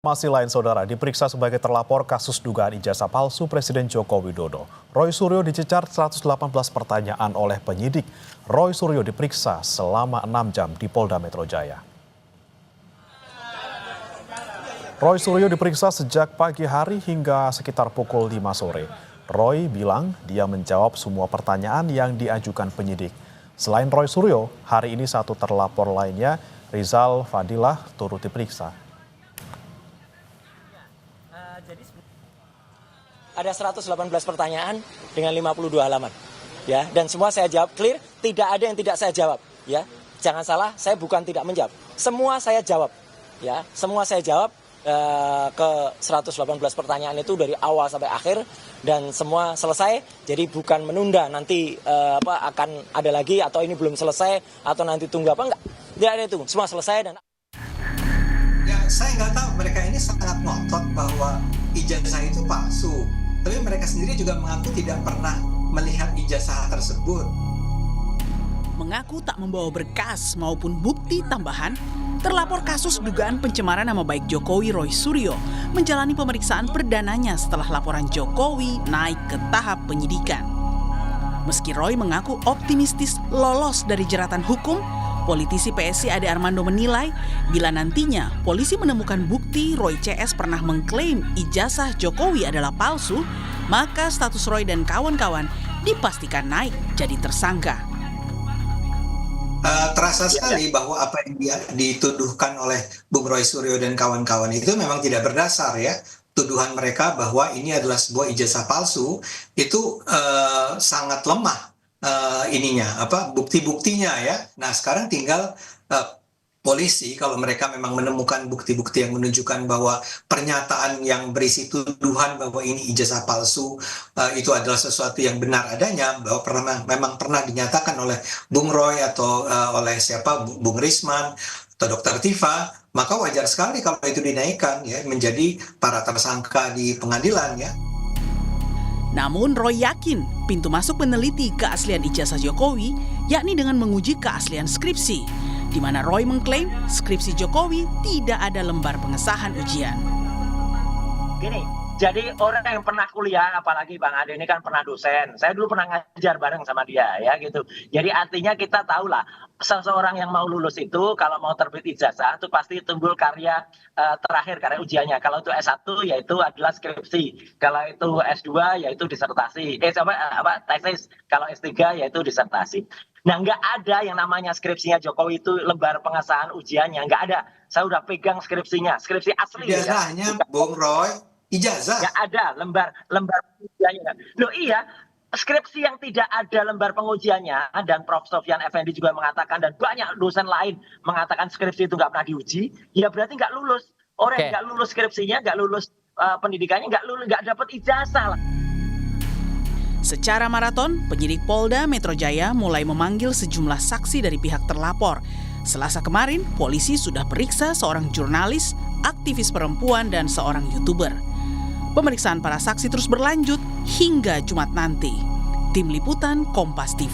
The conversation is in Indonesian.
Masih lain saudara, diperiksa sebagai terlapor kasus dugaan ijazah palsu Presiden Joko Widodo. Roy Suryo dicecar 118 pertanyaan oleh penyidik. Roy Suryo diperiksa selama 6 jam di Polda Metro Jaya. Roy Suryo diperiksa sejak pagi hari hingga sekitar pukul 5 sore. Roy bilang dia menjawab semua pertanyaan yang diajukan penyidik. Selain Roy Suryo, hari ini satu terlapor lainnya, Rizal Fadilah, turut diperiksa. Ada 118 pertanyaan dengan 52 halaman. Ya, dan semua saya jawab clear, tidak ada yang tidak saya jawab, ya. Jangan salah, saya bukan tidak menjawab. Semua saya jawab. Ya, semua saya jawab ke 118 pertanyaan itu dari awal sampai akhir dan semua selesai. Jadi bukan menunda nanti akan ada lagi atau ini belum selesai atau nanti tunggu apa enggak. Tidak ada itu. Semua selesai dan ya, saya nggak tahu, mereka ini sangat ngotot bahwa ijazah itu palsu. Tapi mereka sendiri juga mengaku tidak pernah melihat ijazah tersebut. Mengaku tak membawa berkas maupun bukti tambahan, terlapor kasus dugaan pencemaran nama baik Jokowi Roy Suryo menjalani pemeriksaan perdananya setelah laporan Jokowi naik ke tahap penyidikan. Meski Roy mengaku optimistis lolos dari jeratan hukum, politisi PSI Ade Armando menilai bila nantinya polisi menemukan bukti Roy CS pernah mengklaim ijazah Jokowi adalah palsu, maka status Roy dan kawan-kawan dipastikan naik jadi tersangka. Terasa sekali bahwa apa yang dituduhkan oleh Bung Roy Suryo dan kawan-kawan itu memang tidak berdasar, ya. Tuduhan mereka bahwa ini adalah sebuah ijazah palsu itu sangat lemah. Bukti-buktinya, ya. Nah, sekarang tinggal polisi kalau mereka memang menemukan bukti-bukti yang menunjukkan bahwa pernyataan yang berisi tuduhan bahwa ini ijazah palsu itu adalah sesuatu yang benar adanya, bahwa memang pernah dinyatakan oleh Bung Roy atau oleh Bung Risman atau Dr. Tifa, maka wajar sekali kalau itu dinaikkan, ya, menjadi para tersangka di pengadilan, ya. Namun Roy yakin pintu masuk meneliti keaslian ijazah Jokowi yakni dengan menguji keaslian skripsi, di mana Roy mengklaim skripsi Jokowi tidak ada lembar pengesahan ujian. Gini, jadi orang yang pernah kuliah, apalagi Bang Ade ini kan pernah dosen, saya dulu pernah ngajar bareng sama dia, ya gitu. Jadi artinya kita tahulah seseorang yang mau lulus itu kalau mau terbit ijazah itu pasti timbul karya terakhir, karya ujiannya. Kalau itu S1 yaitu adalah skripsi, kalau itu S2 yaitu disertasi, tesis, kalau S3 yaitu disertasi. Nah, nggak ada yang namanya skripsinya Jokowi itu lembar pengesahan ujiannya, nggak ada. Saya udah pegang skripsinya, skripsi asli. Ijazahnya, ya. Bung Roy, ijazah. Nggak ada lembar pengujiannya. Loh iya, skripsi yang tidak ada lembar pengujiannya, dan Prof. Sofyan Effendi juga mengatakan, dan banyak dosen lain mengatakan skripsi itu nggak pernah diuji, ya berarti nggak lulus. Orang yang nggak lulus skripsinya, nggak lulus pendidikannya, nggak dapat ijazah lah. Secara maraton, penyidik Polda Metro Jaya mulai memanggil sejumlah saksi dari pihak terlapor. Selasa kemarin, polisi sudah periksa seorang jurnalis, aktivis perempuan, dan seorang YouTuber. Pemeriksaan para saksi terus berlanjut hingga Jumat nanti. Tim Liputan Kompas TV.